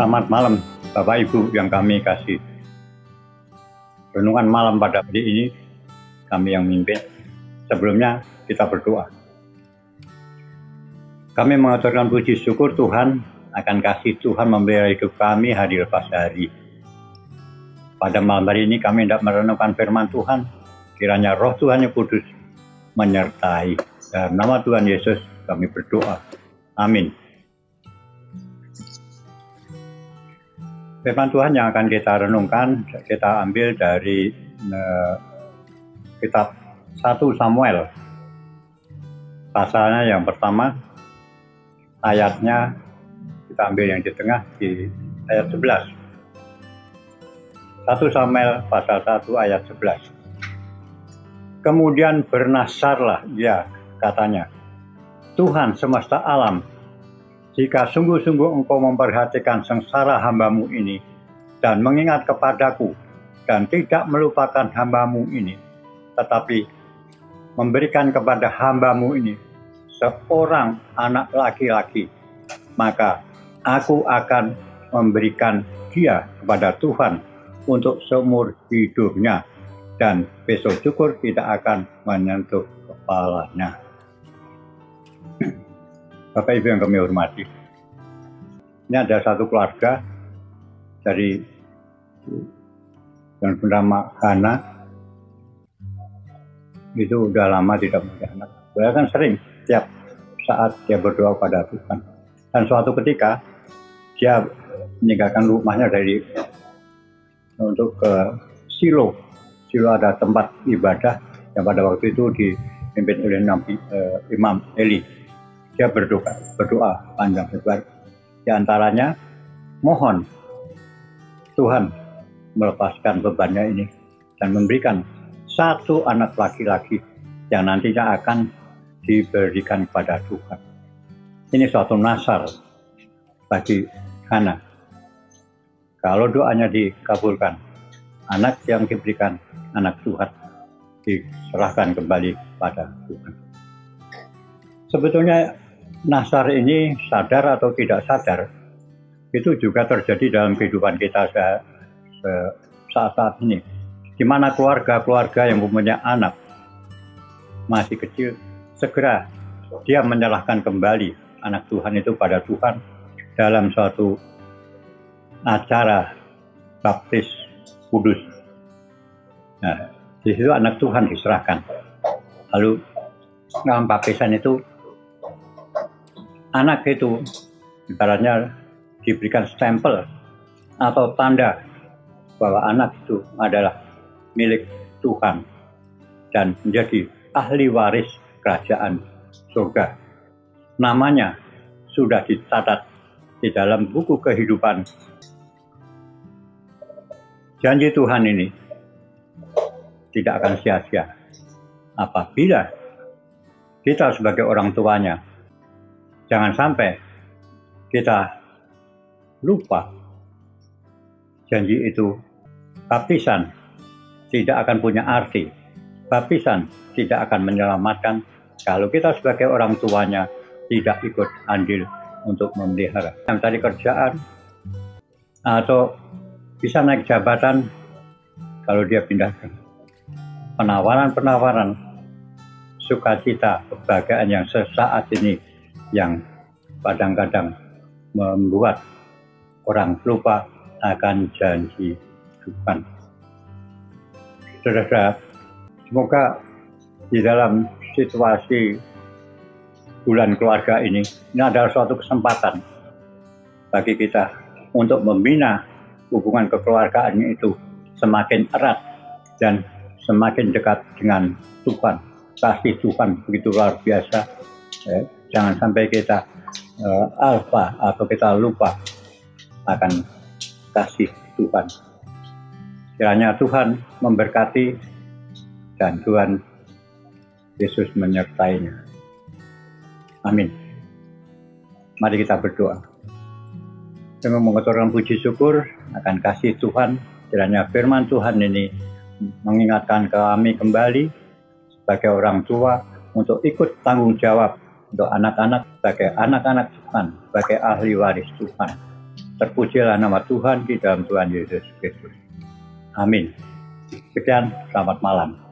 Selamat malam Bapak Ibu yang kami kasih. Renungan malam pada hari ini kami yang mimpin. Sebelumnya kita berdoa. Kami mengaturkan puji syukur Tuhan akan kasih Tuhan memelihara hidup kami hari lepas hari. Pada malam hari ini kami hendak merenungkan firman Tuhan. Kiranya Roh Tuhan yang Kudus menyertai. Dalam nama Tuhan Yesus kami berdoa. Amin. Firman Tuhan yang akan kita renungkan, kita ambil dari kitab 1 Samuel. Pasalnya yang pertama, ayatnya kita ambil yang di tengah di ayat 11. 1 Samuel pasal 1 ayat 11. Kemudian bernasarlah ia, katanya, Tuhan semesta alam, jika sungguh-sungguh engkau memperhatikan sengsara hambamu ini dan mengingat kepadaku dan tidak melupakan hambamu ini, tetapi memberikan kepada hambamu ini seorang anak laki-laki, maka aku akan memberikan dia kepada Tuhan untuk seumur hidupnya dan besok cukur tidak akan menyentuh kepalanya. Bapak Ibu yang kami hormati, ini ada satu keluarga dari yang bernama Hana. Itu udah lama tidak punya anak. Dia kan sering tiap saat dia berdoa pada Tuhan. Dan suatu ketika dia meninggalkan rumahnya untuk ke Shilo. Shilo ada tempat ibadah yang pada waktu itu dipimpin oleh Imam Eli. Dia berdoa panjang lebar. Di antaranya mohon Tuhan melepaskan bebannya ini dan memberikan satu anak laki-laki yang nantinya akan diberikan kepada Tuhan. Ini suatu nasar bagi Hana. Kalau doanya dikabulkan, anak yang diberikan anak Tuhan diserahkan kembali pada Tuhan. Sebetulnya nasar ini sadar atau tidak sadar, itu juga terjadi dalam kehidupan kita saat ini. Di mana keluarga-keluarga yang mempunyai anak masih kecil, segera dia menyerahkan kembali anak Tuhan itu pada Tuhan dalam suatu acara baptis kudus. Nah, di situ anak Tuhan diserahkan. Lalu dalam baptisan itu anak itu ibaratnya diberikan stempel atau tanda bahwa anak itu adalah milik Tuhan dan menjadi ahli waris kerajaan surga. Namanya sudah dicatat di dalam buku kehidupan. Janji Tuhan ini tidak akan sia-sia apabila kita sebagai orang tuanya jangan sampai kita lupa janji itu. Baptisan tidak akan punya arti. Baptisan tidak akan menyelamatkan kalau kita sebagai orang tuanya tidak ikut andil untuk memelihara. Yang tadi kerjaan atau bisa naik jabatan kalau dia pindahkan. Penawaran-penawaran sukacita, kebahagiaan yang sesaat ini yang kadang-kadang membuat orang lupa akan janji Tuhan. Saudara, semoga di dalam situasi bulan keluarga ini adalah suatu kesempatan bagi kita untuk membina hubungan kekeluargaan itu semakin erat dan semakin dekat dengan Tuhan. Kasih Tuhan begitu luar biasa. Jangan sampai kita alfa atau kita lupa akan kasih Tuhan. Kiranya Tuhan memberkati dan Tuhan Yesus menyertainya. Amin. Mari kita berdoa. Dengan mengaturkan puji syukur akan kasih Tuhan, kiranya firman Tuhan ini mengingatkan kami kembali sebagai orang tua untuk ikut tanggung jawab untuk anak-anak sebagai anak-anak Tuhan, sebagai ahli waris Tuhan. Terpujilah nama Tuhan di dalam Tuhan Yesus Kristus. Amin. Sekian, selamat malam.